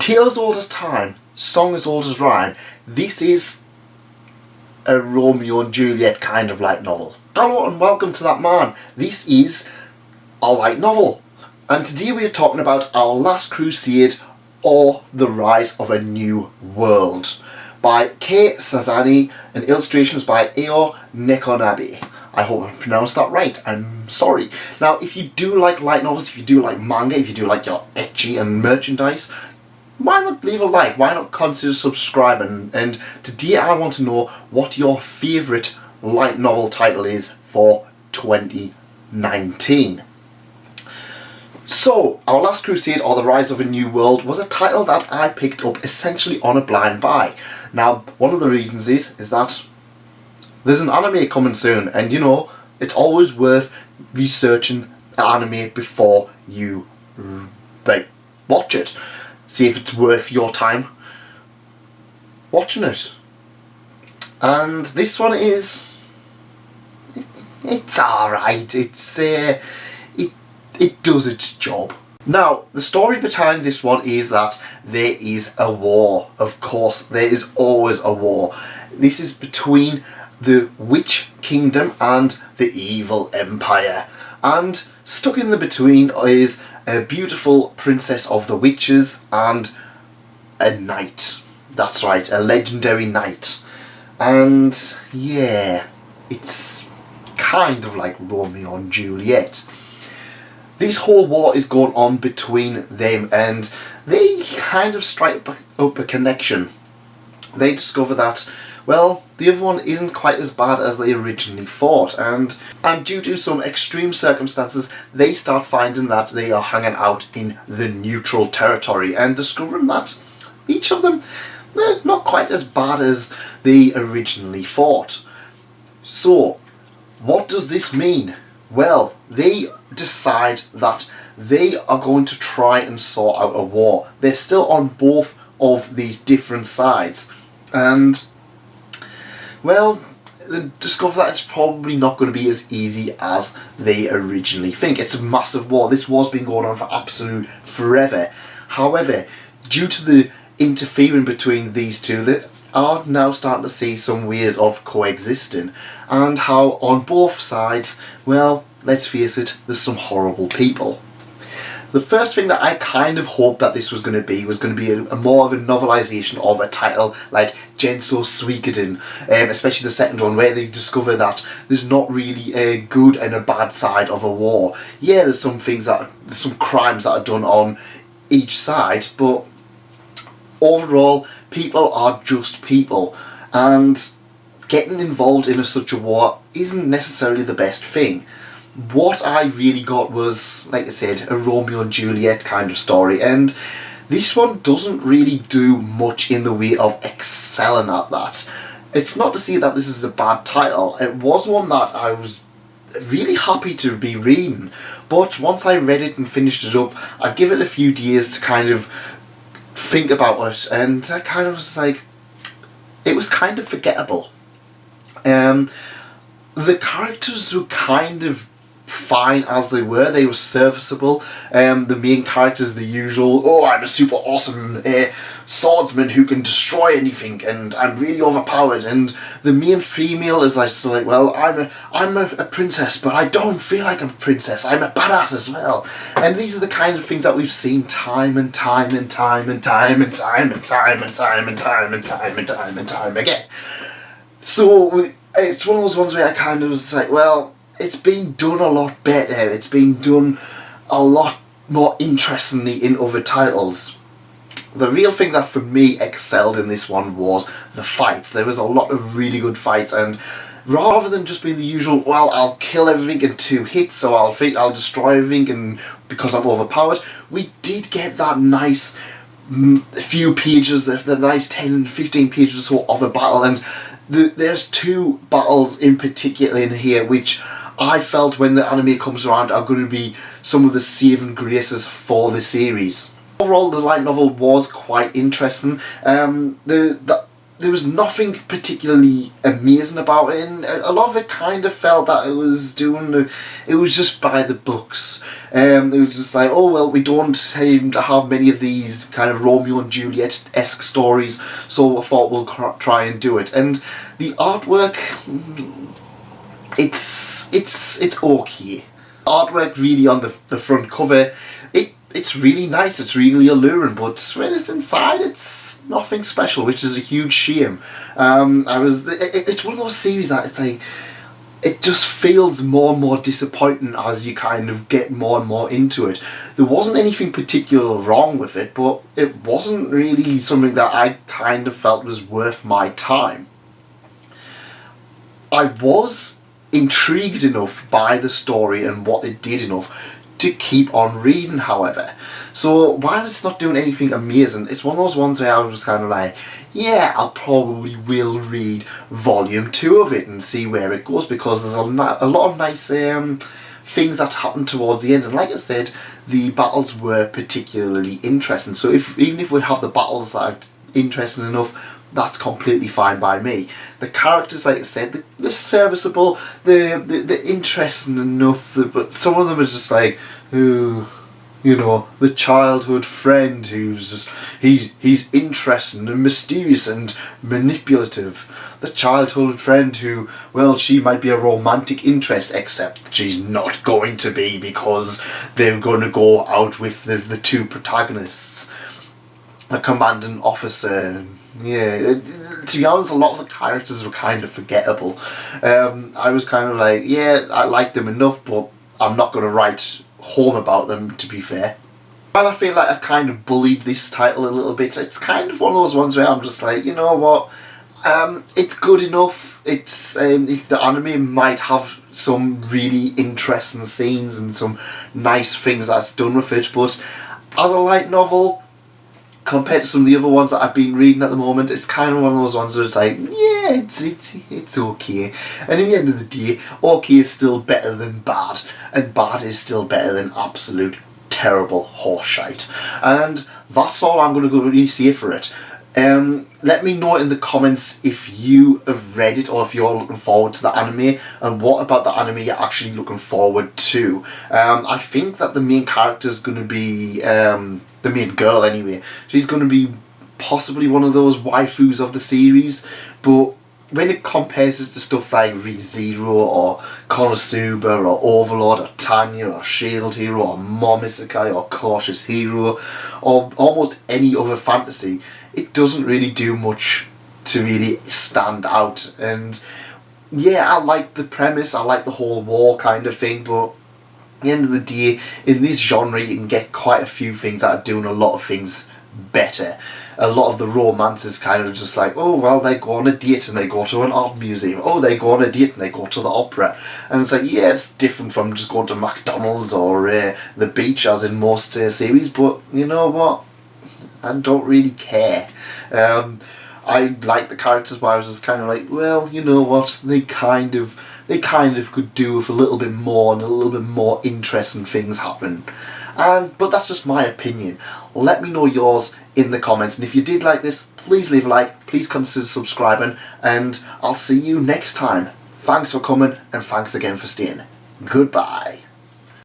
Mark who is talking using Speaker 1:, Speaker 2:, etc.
Speaker 1: Tale as old as time, song as old as rhyme. This is a Romeo and Juliet kind of light novel. Hello and welcome to That Man. This is a light novel. And today we are talking about Our Last Crusade, or The Rise of a New World, by Kei Sazani and illustrations by Eo Nekonabe. I hope I pronounced that right. I'm sorry. Now, if you do like light novels, if you do like manga, if you do like your ecchi and merchandise, why not leave a like? Why not consider subscribing? And today I want to know what your favourite light novel title is for 2019. So, Our Last Crusade, or The Rise of a New World, was a title that I picked up essentially on a blind buy. Now, one of the reasons is that there's an anime coming soon, and you know, it's always worth researching the anime before you watch it. See if it's worth your time watching it. And this one is, it's alright. It does its job. Now, the story behind this one is that there is a war. Of course, there is always a war. This is between the Witch Kingdom and the Evil Empire. And stuck in the between is a beautiful princess of the witches and a knight. That's right, a legendary knight. And yeah, it's kind of like Romeo and Juliet. This whole war is going on between them, and they kind of strike up a connection. They discover that, well, the other one isn't quite as bad as they originally thought, and due to some extreme circumstances, they start finding that they are hanging out in the neutral territory and discovering that each of them, they're not quite as bad as they originally thought. So, what does this mean? Well, they decide that they are going to try and sort out a war. They're still on both of these different sides, and well, they discover that it's probably not going to be as easy as they originally think. It's a massive war. This war's been going on for absolute forever. However, due to the interfering between these two, they are now starting to see some ways of coexisting, and how on both sides, well, let's face it, there's some horrible people. The first thing that I kind of hoped that this was going to be a more of a novelisation of a title like Genso Suikoden, especially the second one, where they discover that there's not really a good and a bad side of a war. Yeah, there's some crimes that are done on each side, but overall, people are just people, and getting involved in such a war isn't necessarily the best thing. What I really got was, like I said, a Romeo and Juliet kind of story, and this one doesn't really do much in the way of excelling at that. It's not to say that this is a bad title. It was one that I was really happy to be reading, but once I read it and finished it up, I give it a few days to kind of think about it, and I kind of was like, it was kind of forgettable. The characters were kind of fine as they were serviceable. The main character's the usual, oh, I'm a super awesome swordsman who can destroy anything and I'm really overpowered, and the main female is like, well, I'm a princess, but I don't feel like I'm a princess, I'm a badass as well. And these are the kind of things that we've seen time and time again. So it's one of those ones where I kind of was like, well, it's been done a lot better. It's been done a lot more interestingly in other titles. The real thing that for me excelled in this one was the fights. There was a lot of really good fights, and rather than just being the usual, well, I'll kill everything in 2 hits, so I'll destroy everything and because I'm overpowered, we did get that nice few pages, the nice 10-15 pages or so of a battle, and there's 2 battles in particular in here which I felt, when the anime comes around, are going to be some of the saving graces for the series. Overall, the light novel was quite interesting. The there was nothing particularly amazing about it, and a lot of it kind of felt that it was just by the books. It was just like, oh well, we don't have many of these kind of Romeo and Juliet-esque stories, so I thought we'll try and do it. And the artwork, it's okay. Artwork really on the front cover, it's really nice, it's really alluring, but when it's inside, it's nothing special, which is a huge shame. It's one of those series that it's like, it just feels more and more disappointing as you kind of get more and more into it. There wasn't anything particularly wrong with it, but it wasn't really something that I kind of felt was worth my time. I was intrigued enough by the story and what it did enough to keep on reading, however. So while it's not doing anything amazing, it's one of those ones where I was kind of like, yeah, I'll probably will read volume 2 of it and see where it goes, because there's a lot of nice things that happen towards the end. And like I said, the battles were particularly interesting. So even if we have the battles that are interesting enough, that's completely fine by me. The characters, like I said, they're serviceable, they're interesting enough, but some of them are just like, ooh, you know, the childhood friend who's just, he's interesting and mysterious and manipulative. The childhood friend who, well, she might be a romantic interest, except she's not going to be, because they're going to go out with the two protagonists. The commanding officer. Yeah, to be honest, a lot of the characters were kind of forgettable. I was kind of like, yeah, I like them enough, but I'm not going to write home about them, to be fair. And I feel like I've kind of bullied this title a little bit. It's kind of one of those ones where I'm just like, you know what, it's good enough. It's the anime might have some really interesting scenes and some nice things that's done with it, but as a light novel, compared to some of the other ones that I've been reading at the moment, it's kind of one of those ones where it's like, yeah, it's okay. And in the end of the day, okay is still better than bad, and bad is still better than absolute terrible horseshite. And that's all I'm going to go really say for it. Let me know in the comments if you have read it or if you're looking forward to the anime, and what about the anime you're actually looking forward to. I think that the main character is going to be the main girl anyway. She's going to be possibly one of those waifus of the series, but when it compares it to stuff like ReZero or Konosuba or Overlord or Tanya or Shield Hero or Mom Isekai or Cautious Hero or almost any other fantasy, it doesn't really do much to really stand out. And yeah, I like the premise, I like the whole war kind of thing, but at the end of the day, in this genre you can get quite a few things that are doing a lot of things better. A lot of the romance is kind of just like, oh well, they go on a date and they go to an art museum. Oh, they go on a date and they go to the opera. And it's like, yeah, it's different from just going to McDonald's or the beach as in most series, but you know what? I don't really care. I like the characters, but I was just kind of like, well, you know what? They kind of could do with a little bit more and a little bit more interesting things happen. But that's just my opinion. Let me know yours in the comments, and if you did like this, please leave a like, please consider subscribing, and I'll see you next time. Thanks for coming, and thanks again for staying. Goodbye.